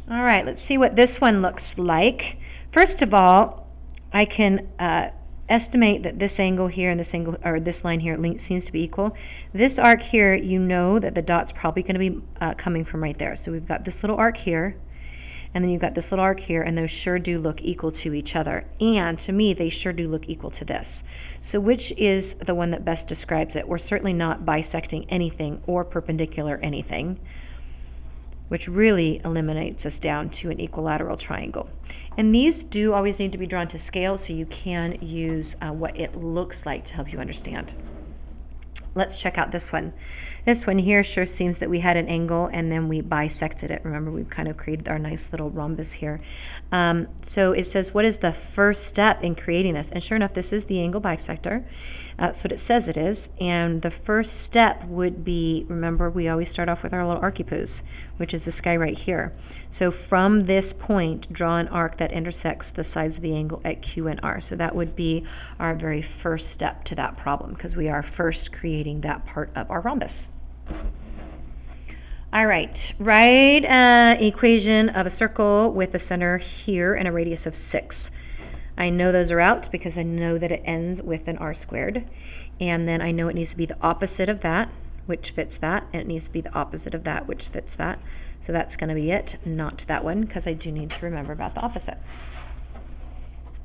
All right, let's see what this one looks like. First of all, I can estimate that this angle here and this angle, or this line here, seems to be equal. This arc here, you know that the dot's probably going to be coming from right there. So we've got this little arc here, and then you've got this little arc here, and those sure do look equal to each other. And to me, they sure do look equal to this. So which is the one that best describes it? We're certainly not bisecting anything or perpendicular anything, which really eliminates us down to an equilateral triangle. And these do always need to be drawn to scale, so you can use what it looks like to help you understand. Let's check out this one. This one here sure seems that we had an angle and then we bisected it. Remember, we've kind of created our nice little rhombus here. So it says, what is the first step in creating this? And sure enough, this is the angle bisector. That's what it says it is. And the first step would be, remember, we always start off with our little archipose, which is this guy right here. So from this point, draw an arc that intersects the sides of the angle at Q and R. So that would be our very first step to that problem, because we are first creating that part of our rhombus. All right, write an equation of a circle with a center here and a radius of 6. I know those are out because I know that it ends with an r squared. And then I know it needs to be the opposite of that, which fits that, and it needs to be the opposite of that, which fits that. So that's going to be it, not that one, because I do need to remember about the opposite.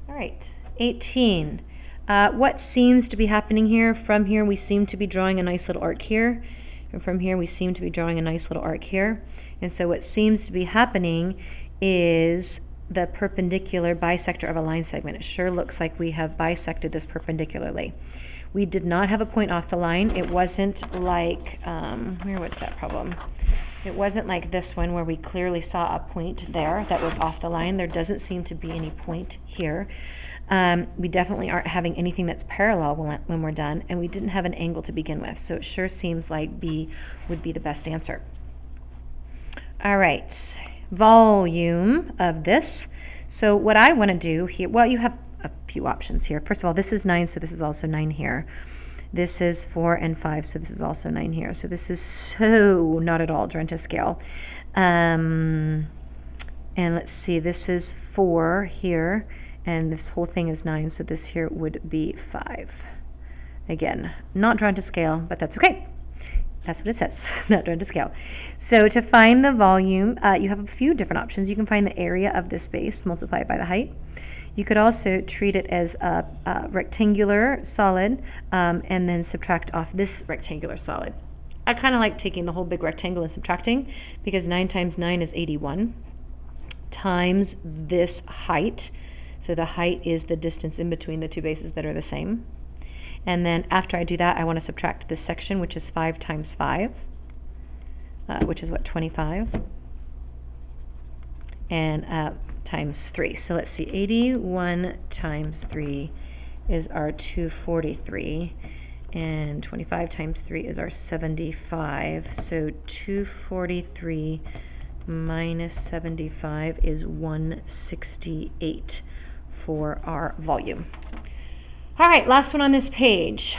All right, 18. What seems to be happening here? From here, we seem to be drawing a nice little arc here. And from here, we seem to be drawing a nice little arc here. And so what seems to be happening is the perpendicular bisector of a line segment. It sure looks like we have bisected this perpendicularly. We did not have a point off the line. It wasn't like, where was that problem? It wasn't like this one where we clearly saw a point there that was off the line. There doesn't seem to be any point here. We definitely aren't having anything that's parallel when we're done, and we didn't have an angle to begin with. So it sure seems like B would be the best answer. All right, volume of this. So what I want to do here, well, you have a few options here. First of all, this is 9, so this is also 9 here. This is 4 and 5, so this is also 9 here. So this is so not at all drawn to scale. And let's see, this is 4 here, and this whole thing is 9, so this here would be 5. Again, not drawn to scale, but that's okay. That's what it says, not drawn to scale. So to find the volume, you have a few different options. You can find the area of this space, multiply it by the height. You could also treat it as a rectangular solid and then subtract off this rectangular solid. I kind of like taking the whole big rectangle and subtracting, because 9 times 9 is 81 times this height. So the height is the distance in between the two bases that are the same. And then after I do that, I want to subtract this section, which is 5 times 5, which is what, 25, and times 3. So let's see, 81 times 3 is our 243, and 25 times 3 is our 75. So 243 minus 75 is 168 for our volume. All right, last one on this page.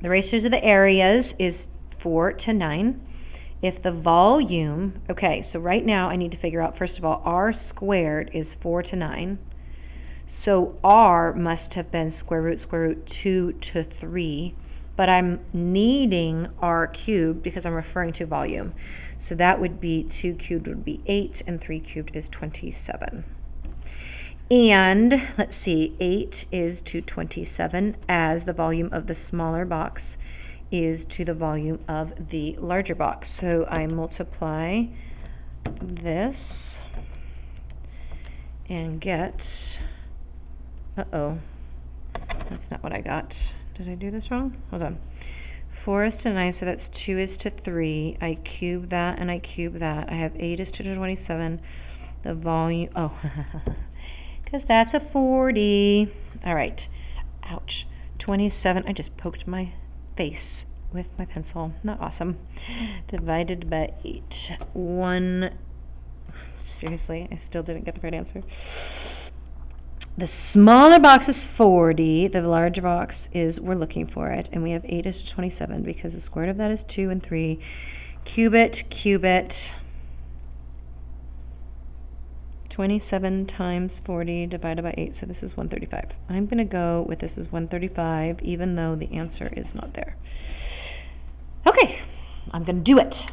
The ratios of the areas is 4 to 9. If the volume, okay, so right now I need to figure out, first of all, r squared is 4 to 9. So r must have been square root 2 to 3. But I'm needing r cubed because I'm referring to volume. So that would be 2 cubed would be 8, and 3 cubed is 27. And let's see, 8 is to 27 as the volume of the smaller box is to the volume of the larger box. So I multiply this and get, that's not what I got. Did I do this wrong? Hold on. 4 is to 9, so that's 2 is to 3. I cube that and I cube that. I have 8 is to 27. The volume, because that's a 40. All right. Ouch. 27. I just poked my face with my pencil. Not awesome. Divided by 8. 1. Seriously, I still didn't get the right answer. The smaller box is 40. The larger box is, we're looking for it. And we have 8 is to 27 because the square root of that is 2 and 3. Cube it, cube it. 27 times 40 divided by 8, so this is 135. I'm going to go with this is 135, even though the answer is not there. Okay, I'm going to do it.